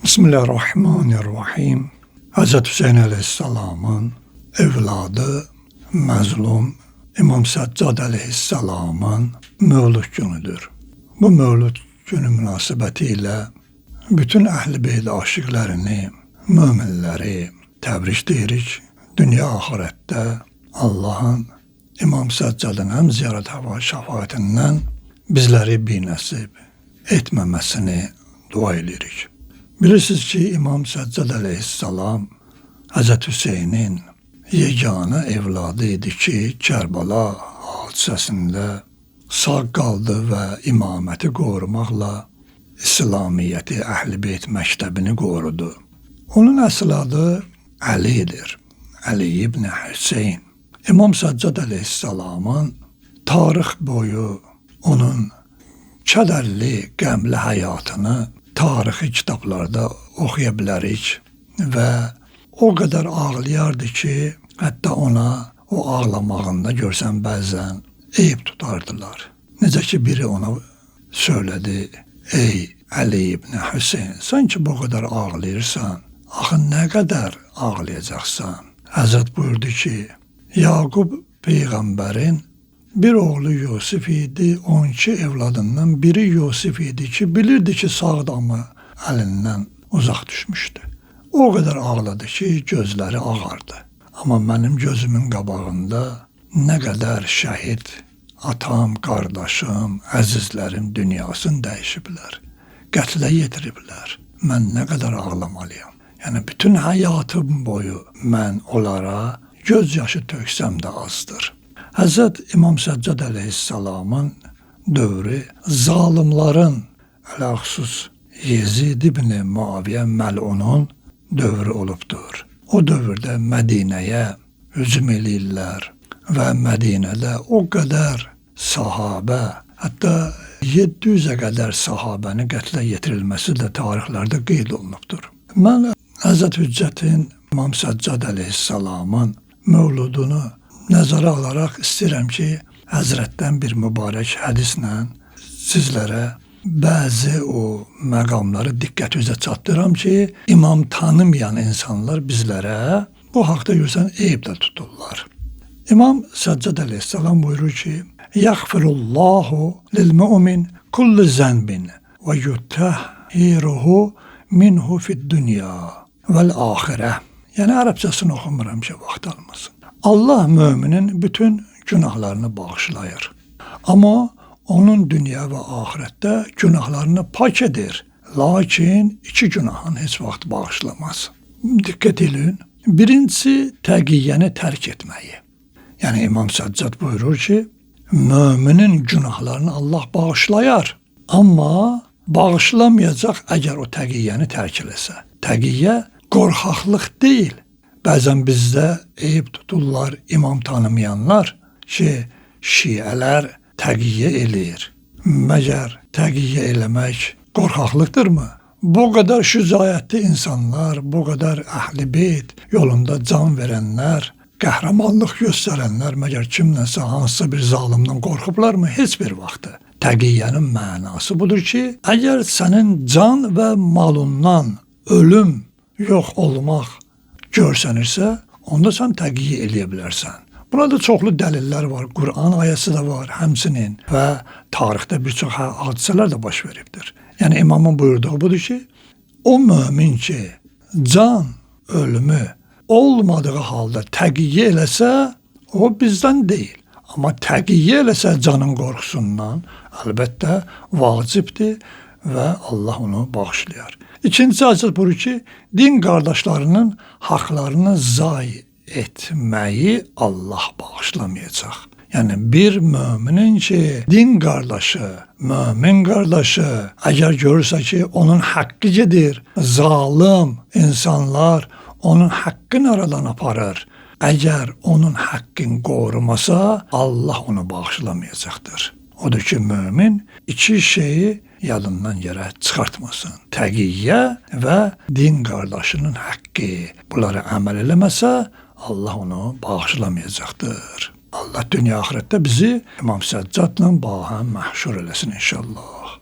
Bismillahirrahmanirrahim. Hz. Hüseyin Aleyhisselam'ın evladı məzlum İmam Səccad Aleyhisselam'ın mövlud günüdür. Bu mövlud günü münasibətilə bütün Əhl-i Beyt aşiqlərini, möminləri təbrik deyirik. Dünya ahirətdə Allah'ın İmam Səccadın həm ziyarət hava şəfaətindən bizləri binəsib etməməsini dua edirik. Bilirsiniz ki, İmam Səccad Aleyhisselam Hz. Hüseynin yeganə evladı idi ki, Kərbala hadisəsində sağ qaldı və imaməti qorumaqla İslamiyyəti, Əhl-i Beyt məktəbini qorudu. Onun əsl adı Əlidir. Əli ibn Hüseyn. İmam Səccad Aleyhisselamın tarix boyu onun kədərli, qəmli həyatını tarixi kitablarda oxuya bilərik və o qədər ağlayardı ki, hətta ona o ağlamağında görsən bəzən eyib tutardılar. Necə ki, biri ona söylədi, ey Əli ibn Hüseyn, sən ki, bu qədər ağlayırsan, axı nə qədər ağlayacaqsan? Həzrət buyurdu ki, Yaqub Peyğəmbərin bir oğlu Yusif idi, 12 evladından biri Yusif idi ki, bilirdi ki, sağ damı əlindən uzaq düşmüşdü. O qədər ağladı ki, gözləri ağardı. Amma mənim gözümün qabağında nə qədər şəhid, atam, qardaşım, əzizlərim dünyasını dəyişiblər, qətlə yetiriblər. Mən nə qədər ağlamalıyam. Yəni, bütün həyatım boyu mən onlara göz yaşı töksəm də azdır. Həzrət İmam Səccad Aleyhisselamın dövrü zalimların, ələxüsus Yezid ibn Muaviyə məlunun dövrü olubdur. O dövrdə Mədinəyə hücum eləyirlər və Mədinədə o qədər sahabə, hətta 700-ə qədər sahabəni qətlə yetirilməsi də tarixlərdə qeyd olunubdur. Mən Həzrət Hüccətin İmam Səccad Aleyhisselamın mövludunu nəzərə alaraq istəyirəm ki, Həzrətdən bir mübarək hədislə sizlərə bəzi o məqamları diqqət üzə çatdıram ki, imam tanımayan insanlar bizlərə bu haqda görsən eyibdə tuturlar. İmam Səccad Aleyhisselam buyurur ki, Yəğfirullahu lil-mü'min kulli zənbin və yutəhhiruhu minhu fid-dünya vəl-axirə. Yəni, ərəbcəsini oxumuram ki, vaxt almasın. Allah müminin bütün günahlarını bağışlayır. Amma onun dünya və ahirətdə günahlarını pak edir. Lakin iki günahın heç vaxt bağışlamaz. Diqqət edin. Birincisi, təqiyyəni tərk etməyi. Yəni, İmam Səccad buyurur ki, müminin günahlarını Allah bağışlayar. Amma bağışlamayacaq əgər o təqiyyəni tərk eləsə. Təqiyyə qorxaqlıq deyil. Bəzən bizdə eyib tuturlar imam tanımayanlar ki, şiələr təqiyyə eləyir. Məgər təqiyyə eləmək qorxaqlıqdırmı? Bu qədər şücaətli insanlar, bu qədər Əhl-i Beyt yolunda can verənlər, qəhrəmanlıq göstərənlər məgər kimləsə, hansısa bir zalimdən qorxublarmı? Heç bir vaxtı. Təqiyyənin mənası budur ki, əgər sənin can və malından ölüm, yox olmaq görsənirsə, onda sən təqiyyə eləyə bilərsən. Buna da çoxlu dəlillər var. Quran ayəsi də var həmsinin və tarixdə bir çox hadisələr də baş veribdir. Yəni, imamın buyurduğu budur ki, o mömin ki, can ölümü olmadığı halda təqiyyə eləsə, o bizdən deyil. Amma təqiyyə eləsə canın qorxusundan, əlbəttə vacibdir və Allah onu bağışlayar. İkincisi açıq budur ki, din qardaşlarının haqlarını zayi etməyi Allah bağışlamayacaq. Yəni, bir müminin ki, din qardaşı, mömin qardaşı, əgər görürsə ki, onun haqqı gedir, zalim insanlar onun haqqını aradan aparır, əgər onun haqqını qorumasa, Allah onu bağışlamayacaqdır. Odur ki, mümin iki şeyi yadından yerə çıxartmasın. Təqiyyə və din qardaşının haqqı. Bunları əməl eləməsə, Allah onu bağışlamayacaqdır. Allah dünya ahirətdə bizi İmam Səccadla bahəm məhşur eləsin inşallah.